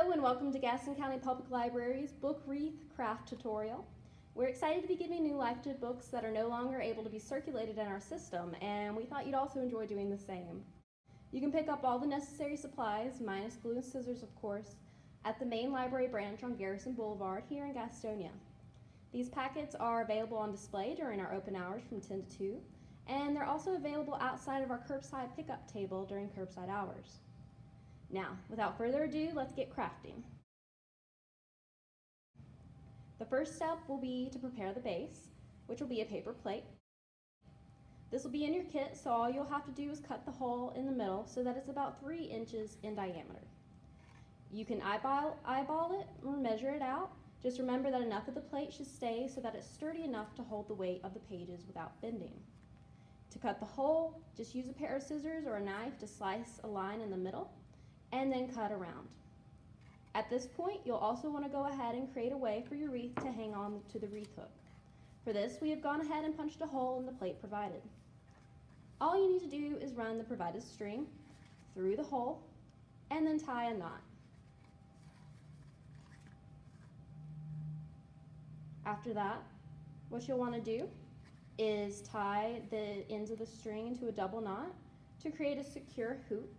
Hello and welcome to Gaston County Public Library's Book Wreath craft tutorial. We're excited to be giving new life to books that are no longer able to be circulated in our system, and we thought you'd also enjoy doing the same. You can pick up all the necessary supplies, minus glue and scissors of course, at the main library branch on Garrison Boulevard here in Gastonia. These packets are available on display during our open hours from 10 to 2, and they're also available outside of our curbside pickup table during curbside hours. Now, without further ado, let's get crafting. The first step will be to prepare the base, which will be a paper plate. This will be in your kit, so all you'll have to do is cut the hole in the middle so that it's about 3 inches in diameter. You can eyeball it or measure it out. Just remember that enough of the plate should stay so that it's sturdy enough to hold the weight of the pages without bending. To cut the hole, just use a pair of scissors or a knife to slice a line in the middle, and then cut around. At this point, you'll also want to go ahead and create a way for your wreath to hang on to the wreath hook. For this, we have gone ahead and punched a hole in the plate provided. All you need to do is run the provided string through the hole and then tie a knot. After that, what you'll want to do is tie the ends of the string into a double knot to create a secure hoop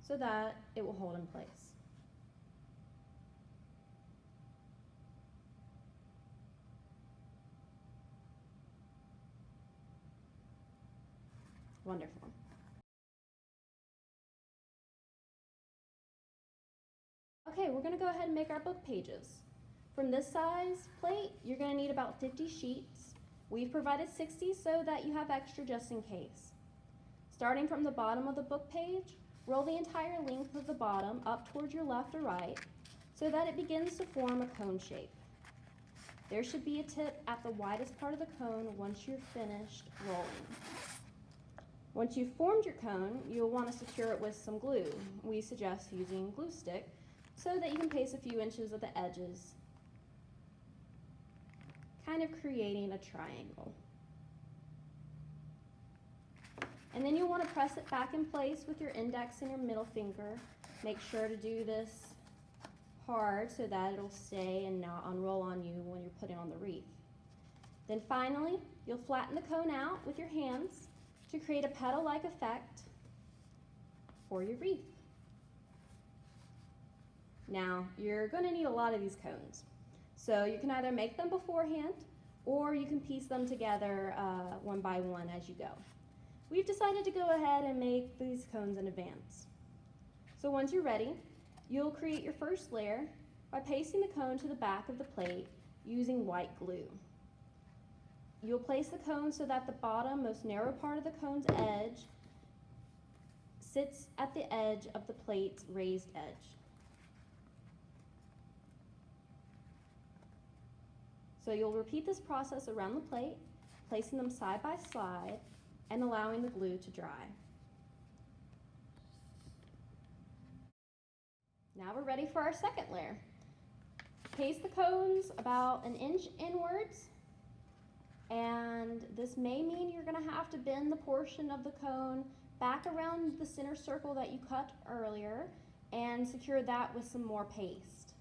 so that it will hold in place. Wonderful. Okay, we're going to go ahead and make our book pages. From this size plate, you're going to need about 50 sheets. We've provided 60 so that you have extra just in case. Starting from the bottom of the book page, roll the entire length of the bottom up towards your left or right so that it begins to form a cone shape. There should be a tip at the widest part of the cone once you're finished rolling. Once you've formed your cone, you'll want to secure it with some glue. We suggest using glue stick so that you can paste a few inches at the edges, kind of creating a triangle. And then you'll want to press it back in place with your index and your middle finger. Make sure to do this hard so that it'll stay and not unroll on you when you're putting on the wreath. Then finally, you'll flatten the cone out with your hands to create a petal-like effect for your wreath. Now, you're going to need a lot of these cones. So you can either make them beforehand or you can piece them together one by one as you go. We've decided to go ahead and make these cones in advance. So once you're ready, you'll create your first layer by pasting the cone to the back of the plate using white glue. You'll place the cone so that the bottom, most narrow part of the cone's edge sits at the edge of the plate's raised edge. So you'll repeat this process around the plate, placing them side by side and allowing the glue to dry. Now we're ready for our second layer. Paste the cones about 1 inch inwards, and this may mean you're going to have to bend the portion of the cone back around the center circle that you cut earlier and secure that with some more paste.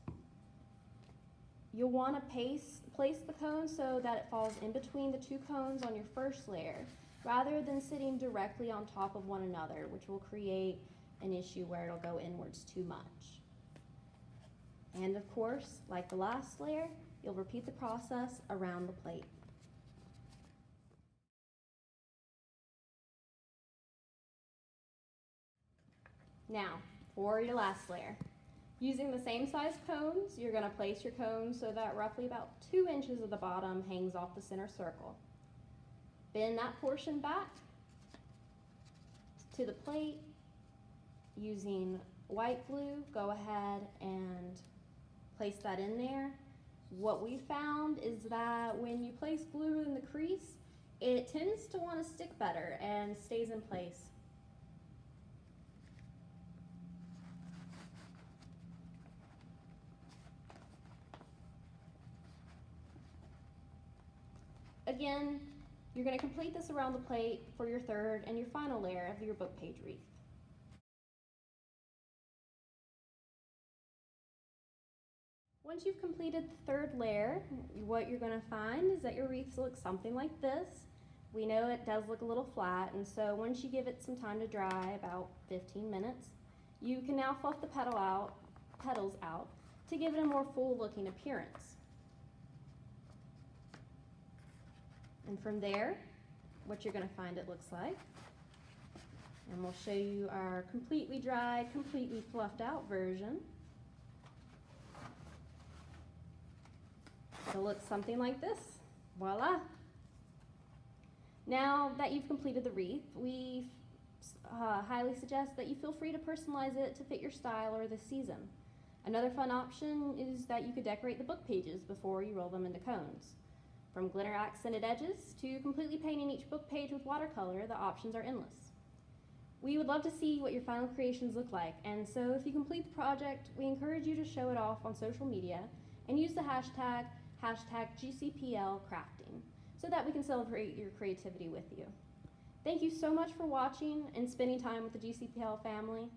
You'll want to place the cone so that it falls in between the 2 cones on your first layer, rather than sitting directly on top of one another, which will create an issue where it'll go inwards too much. And of course, like the last layer, you'll repeat the process around the plate. Now, for your last layer. Using the same size cones, you're going to place your cones so that roughly about 2 inches of the bottom hangs off the center circle. Bend that portion back to the plate using white glue. Go ahead and place that in there. What we found is that when you place glue in the crease, it tends to want to stick better and stays in place. Again, you're going to complete this around the plate for your third and your final layer of your book page wreath. Once you've completed the third layer, what you're going to find is that your wreaths look something like this. We know it does look a little flat, and so once you give it some time to dry, about 15 minutes, you can now fluff the petals out to give it a more full looking appearance. And from there, what you're going to find it looks like. And we'll show you our completely dried, completely fluffed out version. It'll look something like this. Voila! Now that you've completed the wreath, we highly suggest that you feel free to personalize it to fit your style or the season. Another fun option is that you could decorate the book pages before you roll them into cones. From glitter accented edges to completely painting each book page with watercolor, the options are endless. We would love to see what your final creations look like, and so if you complete the project, we encourage you to show it off on social media and use the hashtag GCPL crafting so that we can celebrate your creativity with you. Thank you so much for watching and spending time with the GCPL family.